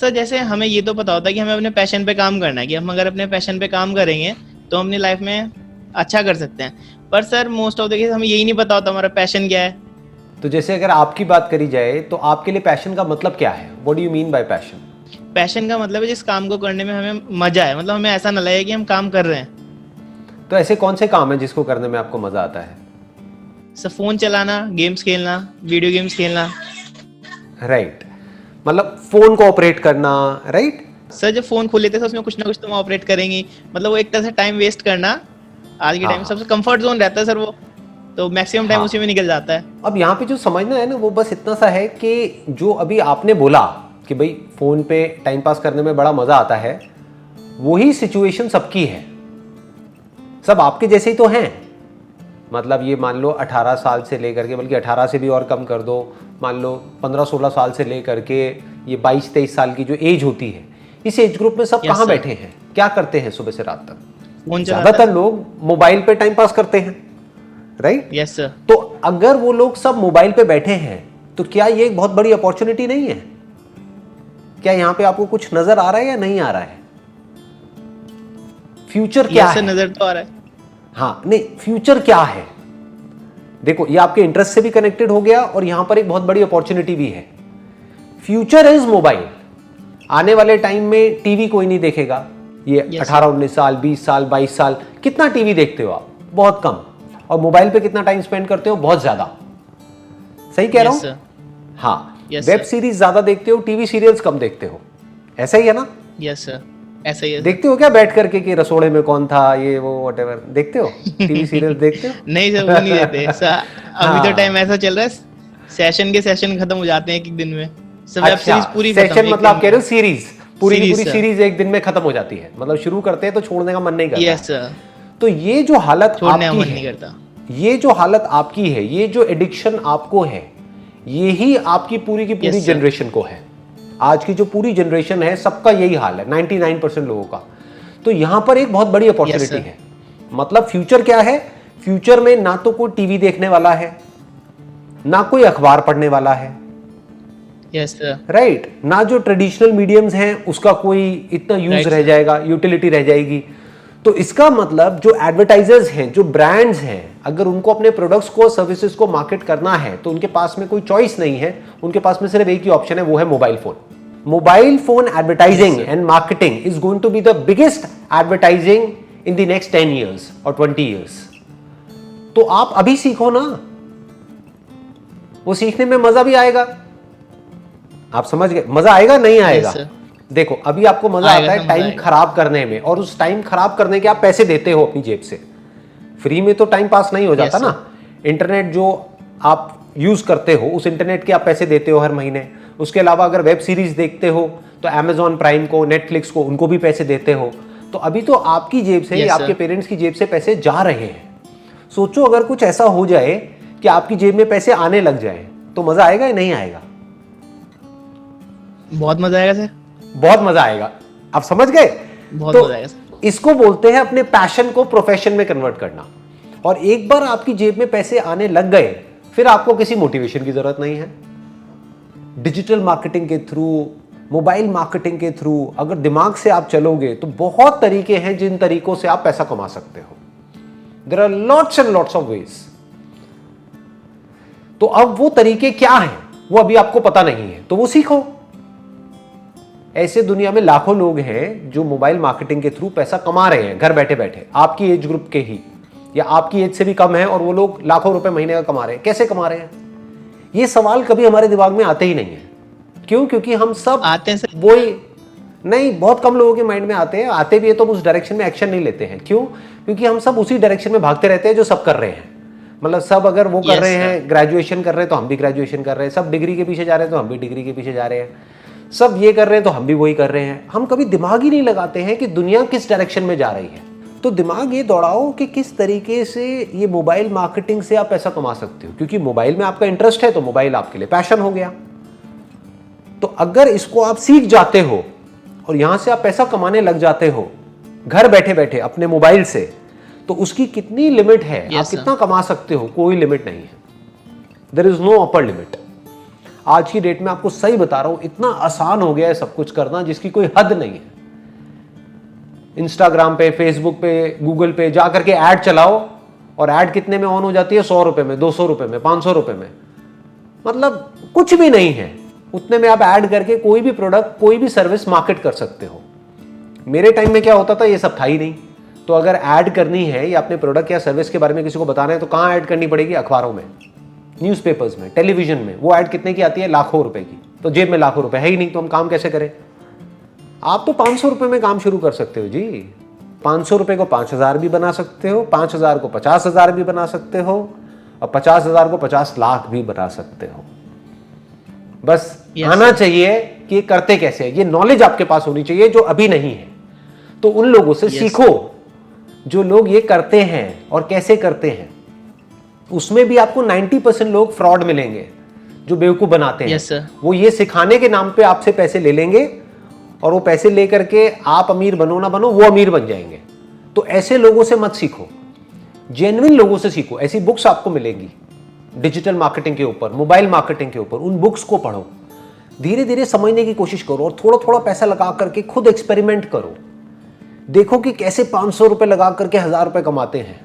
Sir जैसे हमें ये तो पता होता है कि हमें अपने पैशन पे काम करना है, कि हम अगर अपने पैशन पे काम करेंगे तो हम अपनी लाइफ में अच्छा कर सकते हैं। पर sir most of the case हमें यही नहीं पता होता हमारा पैशन क्या है। तो जैसे अगर आपकी बात करी जाए तो आपके लिए पैशन का मतलब क्या है? What do you mean by passion? Passion का मतलब है जिस काम को करने में हमें मजा है, मतलब हमें ऐसा ना लगे कि हम काम कर रहे हैं। तो ऐसे कौन से काम है जिसको करने में आपको मजा आता है? सर फोन चलाना, गेम्स खेलना, वीडियो गेम्स खेलना। राइट, मतलब फोन को ऑपरेट करना, राइट? सर जब फोन खोल लेते हैं तो उसमें कुछ ना कुछ तो हम ऑपरेट करेंगे, मतलब वो एक तरह से टाइम वेस्ट करना आज के टाइम में सबसे कंफर्ट जोन रहता है सर वो, तो मैक्सिमम टाइम उसी में निकल जाता है। अब यहाँ पे जो समझना है ना वो बस इतना सा है कि जो अभी आपने बोला कि भाई फोन पे टाइम पास करने में बड़ा मजा आता है, वही सिचुएशन सबकी है, सब आपके जैसे ही तो हैं। मतलब ये मान लो 18 साल से लेकर के, बल्कि 18 से भी और कम कर दो, मान लो 15-16 साल से लेकर के ये 22-23 साल की जो एज होती है, इस एज ग्रुप में सब कहाँ बैठे हैं, क्या करते हैं सुबह से रात तक? ज्यादातर लोग मोबाइल पे टाइम पास करते हैं, राइट? Yes sir. तो अगर वो लोग सब मोबाइल पे बैठे हैं तो क्या ये एक बहुत बड़ी अपॉर्चुनिटी नहीं है? क्या यहाँ पे आपको कुछ नजर आ रहा है या नहीं आ रहा है? फ्यूचर क्या है? नजर तो आ रहा है। हाँ, नहीं, फ्यूचर क्या है? देखो, ये आपके इंटरेस्ट से भी कनेक्टेड हो गया और यहां पर एक बहुत बड़ी अपॉर्चुनिटी भी है। Future is mobile. आने वाले टाइम में टीवी कोई नहीं देखेगा। ये 18-19 साल, 20 साल, 22 साल, कितना टीवी देखते हो आप? बहुत कम। और मोबाइल पे कितना टाइम स्पेंड करते हो? बहुत ज्यादा। सही कह रहा हूं? हाँ। वेब सीरीज ज्यादा देखते हो, टीवी सीरियल्स कम देखते हो, ऐसा ही है ना? यस सर, ऐसा ही है। देखते हो क्या बैठ करके कि रसोड़े में कौन था, ये वो व्हाटएवर, देखते हो? टीवी सीरियल देखते हो? नहीं सर, वो नहीं देखते सर। अभी तो टाइम ऐसा चल रहा है, सेशन के सेशन खत्म हो जाते हैं एक दिन में। वेब सीरीज पूरी सेशन मतलब आप कह रहे हो सीरीज पूरी की पूरी सीरीज एक दिन में खत्म हो जाती है, मतलब शुरू करते हैं तो छोड़ने का मन नहीं करता। Yes sir. तो ये जो हालत छोड़ने का मन आपकी नहीं है, करता, ये जो हालत आपकी है, ये जो एडिक्शन आपको है, यही आपकी पूरी की पूरी जनरेशन को है। आज की जो पूरी जनरेशन है सबका यही हाल है, 99% लोगों का। तो यहां पर एक बहुत बड़ी अपॉर्चुनिटी है। मतलब फ्यूचर क्या है? फ्यूचर में ना तो कोई टीवी देखने वाला है, ना कोई अखबार पढ़ने वाला है, यस सर, राइट? ना जो ट्रेडिशनल मीडियम्स हैं उसका कोई इतना यूज रह जाएगा, यूटिलिटी रह जाएगी। तो इसका मतलब जो एडवर्टाइजर्स हैं, जो ब्रांड्स हैं, अगर उनको अपने प्रोडक्ट्स को, सर्विसेज को मार्केट करना है तो उनके पास में कोई चॉइस नहीं है, उनके पास में सिर्फ एक ही ऑप्शन है, वो है mobile phone. Mobile phone advertising and marketing is going to be the biggest advertising in the next 10 years और 20 years। तो आप अभी सीखो ना, वो सीखने में मजा भी आएगा। आप समझ गए? मजा आएगा नहीं आएगा? देखो, अभी आपको मजा आता है टाइम खराब करने में, और उस टाइम खराब करने के आप पैसे देते हो अपनी जेब से। फ्री में तो टाइम पास नहीं हो जाता ना। इंटरनेट जो आप यूज करते हो, उस इंटरनेट के आप पैसे देते हो हर महीने। उसके अलावा अगर वेब सीरीज देखते हो तो Amazon प्राइम को, नेटफ्लिक्स को, उनको भी पैसे देते हो। तो अभी तो आपकी जेब से, आपके पेरेंट्स की जेब से पैसे जा रहे हैं। सोचो अगर कुछ ऐसा हो जाए कि आपकी जेब में पैसे आने लग जाए, तो मजा आएगा या नहीं आएगा? बहुत मजा आएगा सर, बहुत मजा आएगा। आप समझ गए? बहुत तो मजा आएगा। इसको बोलते हैं अपने पैशन को प्रोफेशन में कन्वर्ट करना। और एक बार आपकी जेब में पैसे आने लग गए, फिर आपको किसी मोटिवेशन की जरूरत नहीं है। डिजिटल मार्केटिंग के थ्रू, मोबाइल मार्केटिंग के थ्रू अगर दिमाग से आप चलोगे तो बहुत तरीके हैं जिन तरीकों से आप पैसा कमा सकते हो। There are lots and lots of ways. तो अब वो तरीके क्या हैं वो अभी आपको पता नहीं है, तो वो सीखो। ऐसे दुनिया में लाखों लोग हैं जो मोबाइल मार्केटिंग के थ्रू पैसा कमा रहे हैं घर बैठे बैठे, आपकी एज ग्रुप के ही, या आपकी एज से भी कम है, और वो लोग लाखों रुपए महीने का कमा रहे हैं। कैसे कमा रहे हैं? ये सवाल कभी हमारे दिमाग में आते ही नहीं है। क्यों? क्योंकि हम सब आते हैं सर, वही नहीं, बहुत कम लोगों के माइंड में आते हैं। आते भी है तो उस डायरेक्शन में एक्शन नहीं लेते हैं। क्यों? क्योंकि हम सब उसी डायरेक्शन में भागते रहते हैं जो सब कर रहे हैं। मतलब सब अगर वो कर रहे हैं, ग्रेजुएशन कर रहे हैं तो हम भी ग्रेजुएशन कर रहे हैं, सब डिग्री के पीछे जा रहे हैं तो हम भी डिग्री के पीछे जा रहे हैं, सब ये कर रहे हैं तो हम भी वही कर रहे हैं। हम कभी दिमाग ही नहीं लगाते हैं कि दुनिया किस डायरेक्शन में जा रही है। तो दिमाग ये दौड़ाओ कि किस तरीके से ये मोबाइल मार्केटिंग से आप पैसा कमा सकते हो, क्योंकि मोबाइल में आपका इंटरेस्ट है तो मोबाइल आपके लिए पैशन हो गया। तो अगर इसको आप सीख जाते हो और यहां से आप पैसा कमाने लग जाते हो घर बैठे बैठे अपने मोबाइल से, तो उसकी कितनी लिमिट है, आप कितना कमा सकते हो? कोई लिमिट नहीं है। There is no upper limit. आज की डेट में आपको सही बता रहा हूं, इतना आसान हो गया है सब कुछ करना जिसकी कोई हद नहीं है। इंस्टाग्राम पे, फेसबुक पे, गूगल पे जा करके ऐड चलाओ और ऐड कितने में ऑन हो जाती है? 100 रुपए में, 200 रुपए में, 500 रुपए में, मतलब कुछ भी नहीं है। उतने में आप ऐड करके कोई भी प्रोडक्ट, कोई भी सर्विस मार्केट कर सकते हो। मेरे टाइम में क्या होता था, ये सब था ही नहीं। तो अगर ऐड करनी है या अपने प्रोडक्ट या सर्विस के बारे में किसी को बताना है तो कहाँ ऐड करनी पड़ेगी? अखबारों में, न्यूज़पेपर्स में, टेलीविजन में। वो ऐड कितने की आती है? लाखों रुपए की। तो जेब में लाखों रुपए है ही नहीं, तो हम काम कैसे करें? आप तो 500 रुपए में काम शुरू कर सकते हो जी। 500 रुपए को 5000 भी बना सकते हो, 5000 को 50,000 भी बना सकते हो, और 50,000 को 50 लाख भी बना सकते हो। बस आना चाहिए कि ये करते कैसे है, ये नॉलेज आपके पास होनी चाहिए जो अभी नहीं है। तो उन लोगों से सीखो जो लोग ये करते हैं और कैसे करते हैं। उसमें भी आपको 90% लोग फ्रॉड मिलेंगे जो बेवकूफ बनाते हैं। वो ये सिखाने के नाम पे आपसे पैसे ले लेंगे और वो पैसे लेकर के आप अमीर बनो ना बनो, वो अमीर बन जाएंगे। तो ऐसे लोगों से मत सीखो, जेन्युइन लोगों से सीखो। ऐसी बुक्स आपको मिलेंगी डिजिटल मार्केटिंग के ऊपर, मोबाइल मार्केटिंग के ऊपर। उन बुक्स को पढ़ो, धीरे धीरे समझने की कोशिश करो और थोड़ा थोड़ा पैसा लगा करके खुद एक्सपेरिमेंट करो। देखो कि कैसे 500 रुपए लगा करके 1000 रुपए कमाते हैं।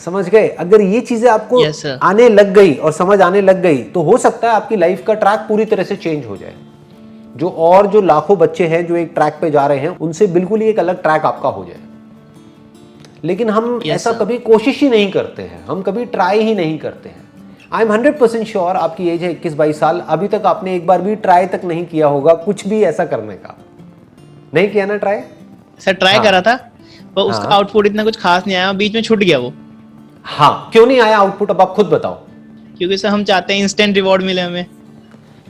समझ गए? अगर ये चीजें आपको आने लग गई और समझ आने लग गई तो हो सकता है आपकी लाइफ का ट्रैक पूरी तरह से चेंज हो जाए। जो लाखों बच्चे हैं जो एक ट्रैक पे जा रहे हैं, उनसे बिल्कुल ही एक अलग ट्रैक आपका हो जाए। लेकिन हम ऐसा कभी कोशिश ही नहीं करते हैं, हम कभी ट्राई ही नहीं करते हैं। आई एम 100% श्योर, आपकी एज है 21-22 साल, अभी तक आपने एक बार भी ट्राई तक नहीं किया होगा कुछ भी ऐसा करने का। नहीं किया ना ट्राई? सर ट्राई करा था पर उसका आउटपुट इतना कुछ खास नहीं आया, बीच में छूट गया वो। हाँ, क्यों नहीं आया आउटपुट? अब आप खुद बताओ। क्योंकि सर हम चाहते हैं इंस्टेंट रिवॉर्ड मिले हमें।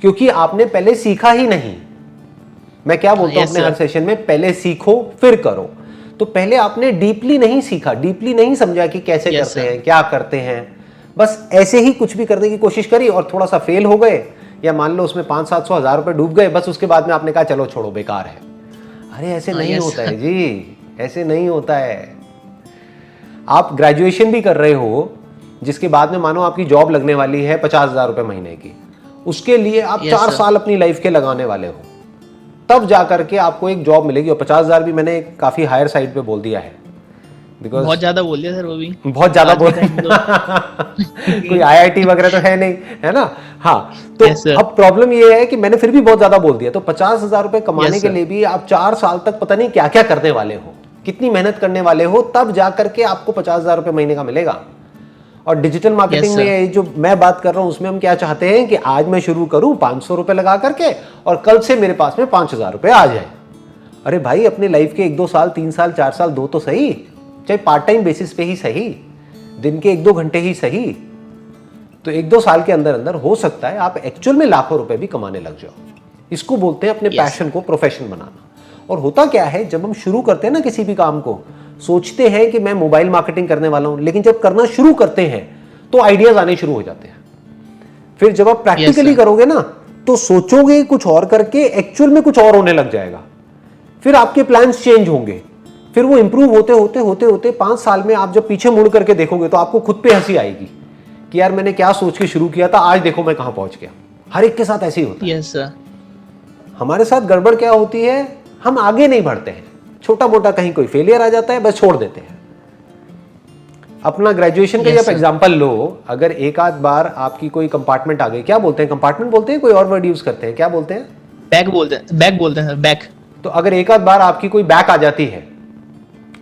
क्योंकि आपने पहले सीखा ही नहीं। मैं क्या बोलता हूं अपने हर सेशन में, पहले सीखो फिर करो। तो पहले आपने डीपली नहीं सीखा, डीपली नहीं समझा कि कैसे करते हैं, क्या करते हैं। बस ऐसे ही कुछ भी करने की कोशिश करी और थोड़ा सा फेल हो गए, या मान लो उसमें 500-700 1000 रुपए डूब गए, बस उसके बाद में आपने कहा चलो छोड़ो बेकार है। अरे ऐसे नहीं होता है जी, ऐसे नहीं होता है। आप ग्रेजुएशन भी कर रहे हो, जिसके बाद में मानो आपकी जॉब लगने वाली है 50,000 रुपए महीने की, उसके लिए आप 4 साल अपनी लाइफ के लगाने वाले हो, तब जाकर के आपको एक जॉब मिलेगी। और 50,000 भी मैंने काफी हायर साइड पे बोल दिया है, बिकॉज बहुत ज्यादा बोल दिया सर, वो भी बहुत ज्यादा बोल कोई IIT वगैरह तो है नहीं, है ना? हाँ, तो अब प्रॉब्लम ये है कि मैंने फिर भी बहुत ज्यादा बोल दिया। तो 50,000 रुपए कमाने के लिए भी आप 4 साल तक पता नहीं क्या क्या करने वाले हो, कितनी मेहनत करने वाले हो, तब जाकर के आपको 50,000 रुपए महीने का मिलेगा। और डिजिटल मार्केटिंग में जो मैं बात कर रहा हूं उसमें हम क्या चाहते हैं कि आज मैं शुरू करूं 500 रुपए लगा करके और कल से मेरे पास में 5,000 रुपए आ जाए। अरे भाई, अपने लाइफ के 1-2 साल, 3 साल, 4 साल दो तो सही, चाहे पार्ट टाइम बेसिस पे ही सही, दिन के 1-2 घंटे ही सही। तो 1-2 साल के अंदर अंदर हो सकता है आप एक्चुअल में लाखों रुपए भी कमाने लग जाओ। इसको बोलते हैं अपने पैशन को प्रोफेशन बनाना। और होता क्या है, जब हम शुरू करते हैं ना किसी भी काम को, सोचते हैं कि मैं मोबाइल मार्केटिंग करने वाला हूं, लेकिन जब करना शुरू करते हैं तो आइडियाज आने शुरू हो जाते हैं। फिर जब आप प्रैक्टिकली करोगे ना तो सोचोगे कुछ और करके एक्चुअल में कुछ और होने लग जाएगा। फिर आपके प्लान्स चेंज होंगे, फिर वो इंप्रूव होते होते होते होते 5 साल में आप जब पीछे मुड़ करके देखोगे तो आपको खुद पे हंसी आएगी कि यार मैंने क्या सोच के शुरू किया था, आज देखो मैं कहां पहुंच गया। हर एक के साथ ऐसे ही होता है। Yes sir. हमारे साथ गड़बड़ क्या होती है, हम आगे नहीं बढ़ते हैं, छोटा मोटा कहीं कोई फेलियर आ जाता है, बस छोड़ देते हैं। अपना ग्रेजुएशन का जब एग्जांपल लो, अगर एक आध बार आपकी कोई कंपार्टमेंट आ गई, क्या बोलते हैं, कंपार्टमेंट बोलते हैं, कोई और वर्ड यूज करते हैं, क्या बोलते हैं? बैक बोलते हैं, बैक बोलते हैं सर, बैक। तो अगर एक आध बार आपकी कोई बैक आ जाती है,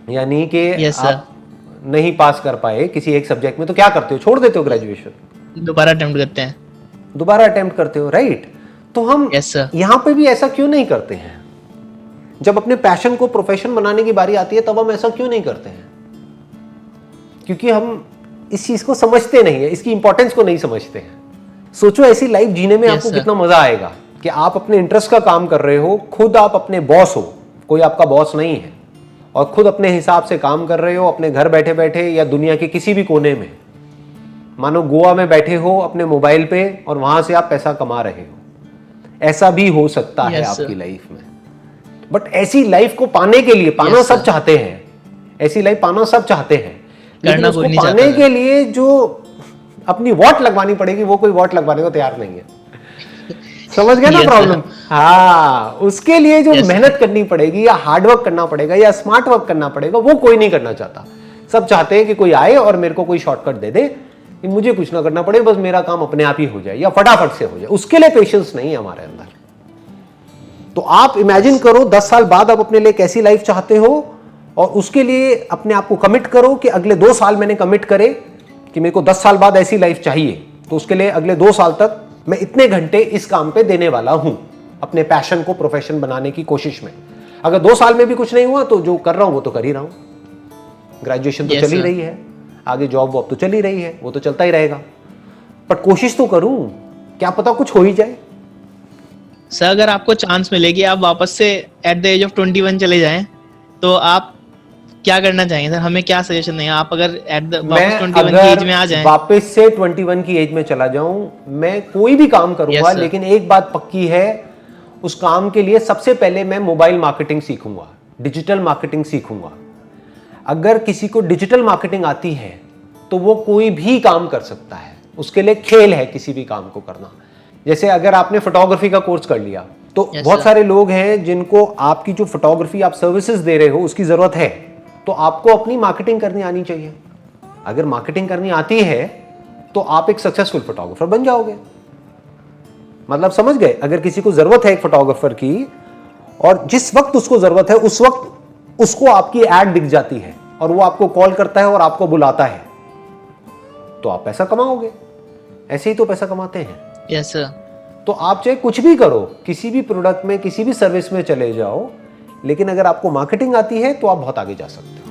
यानी कि आप नहीं पास कर पाए किसी एक सब्जेक्ट में, तो क्या करते हो? छोड़ देते हो ग्रेजुएशन, दोबारा अटेम्प्ट करते हैं, दोबारा अटेम्प्ट करते हो, राइट? तो हम यहां पे भी ऐसा क्यों नहीं करते हैं? जब अपने पैशन को प्रोफेशन बनाने की बारी आती है तब हम ऐसा क्यों नहीं करते हैं? क्योंकि हम इस चीज को समझते नहीं है, इसकी इंपॉर्टेंस को नहीं समझते हैं। सोचो ऐसी लाइफ जीने में आपको कितना मजा आएगा कि आप अपने इंटरेस्ट का काम कर रहे हो, खुद आप अपने बॉस हो, कोई आपका बॉस नहीं है, और खुद अपने हिसाब से काम कर रहे हो, अपने घर बैठे बैठे या दुनिया के किसी भी कोने में, मानो गोवा में बैठे हो अपने मोबाइल पे और वहां से आप पैसा कमा रहे हो। ऐसा भी हो सकता है आपकी लाइफ में। बट ऐसी लाइफ को पाने के लिए, पाना सब चाहते हैं, ऐसी लाइफ पाना सब चाहते हैं, लेकिन उसको पाने के लिए जो अपनी वॉट लगवानी पड़ेगी, वो कोई वॉट लगवाने को तैयार नहीं है। समझ गए ना Yes, प्रॉब्लम? हाँ, उसके लिए जो Yes, मेहनत करनी पड़ेगी या हार्डवर्क करना पड़ेगा या स्मार्ट वर्क करना पड़ेगा, वो कोई नहीं करना चाहता। सब चाहते हैं कि कोई आए और मेरे को कोई शॉर्टकट दे दे, कि मुझे कुछ ना करना पड़े, बस मेरा काम अपने आप ही हो जाए या फटाफट से हो जाए। उसके लिए पेशेंस नहीं है हमारे अंदर। तो आप इमेजिन करो 10 साल बाद आप अपने लिए कैसी लाइफ चाहते हो, और उसके लिए अपने आप को कमिट करो कि अगले 2 साल मैंने कमिट करे कि मेरे को 10 साल बाद ऐसी लाइफ चाहिए, तो उसके लिए अगले 2 साल तक मैं इतने घंटे इस काम पे देने वाला हूं, अपने पैशन को प्रोफेशन बनाने की कोशिश में। अगर 2 साल में भी कुछ नहीं हुआ तो जो कर रहा हूं वो तो कर ही रहा हूं। ग्रेजुएशन तो Yes, चल ही sir. रही है, आगे जॉब वॉब तो चल ही रही है, वो तो चलता ही रहेगा, पर कोशिश तो करूं, क्या पता कुछ हो ही जाए। सर अगर आपको चांस मिलेगी आप वापस से एट द एज ऑफ 21 चले जाएं, तो आप क्या करना चाहेंगे सर? हमें क्या सजेशन देंगे आप अगर एट द वापस 21 की एज में आ जाएं? वापस से 21 की एज में चला जाऊं, मैं कोई भी काम करूंगा, Yes, sir. लेकिन एक बात पक्की है, उस काम के लिए सबसे पहले मैं मोबाइल मार्केटिंग सीखूंगा, डिजिटल मार्केटिंग सीखूंगा। अगर किसी को डिजिटल मार्केटिंग आती है तो वो कोई भी काम कर सकता है, उसके लिए खेल है किसी भी काम को करना। जैसे अगर आपने फोटोग्राफी का कोर्स कर लिया तो Yes, बहुत sir. सारे लोग हैं जिनको आपकी जो फोटोग्राफी आप सर्विसेज दे रहे हो उसकी जरूरत है, तो आपको अपनी मार्केटिंग करनी आनी चाहिए। अगर मार्केटिंग करनी आती है तो आप एक सक्सेसफुल फोटोग्राफर बन जाओगे। मतलब समझ गए? अगर किसी को जरूरत है एक फोटोग्राफर की, और जिस वक्त उसको जरूरत है उस वक्त उसको आपकी एड दिख जाती है और वो आपको कॉल करता है और आपको बुलाता है, तो आप पैसा कमाओगे। ऐसे ही तो पैसा कमाते हैं। Yes sir. तो आप चाहे कुछ भी करो, किसी भी प्रोडक्ट में, किसी भी सर्विस में चले जाओ, लेकिन अगर आपको मार्केटिंग आती है तो आप बहुत आगे जा सकते हो।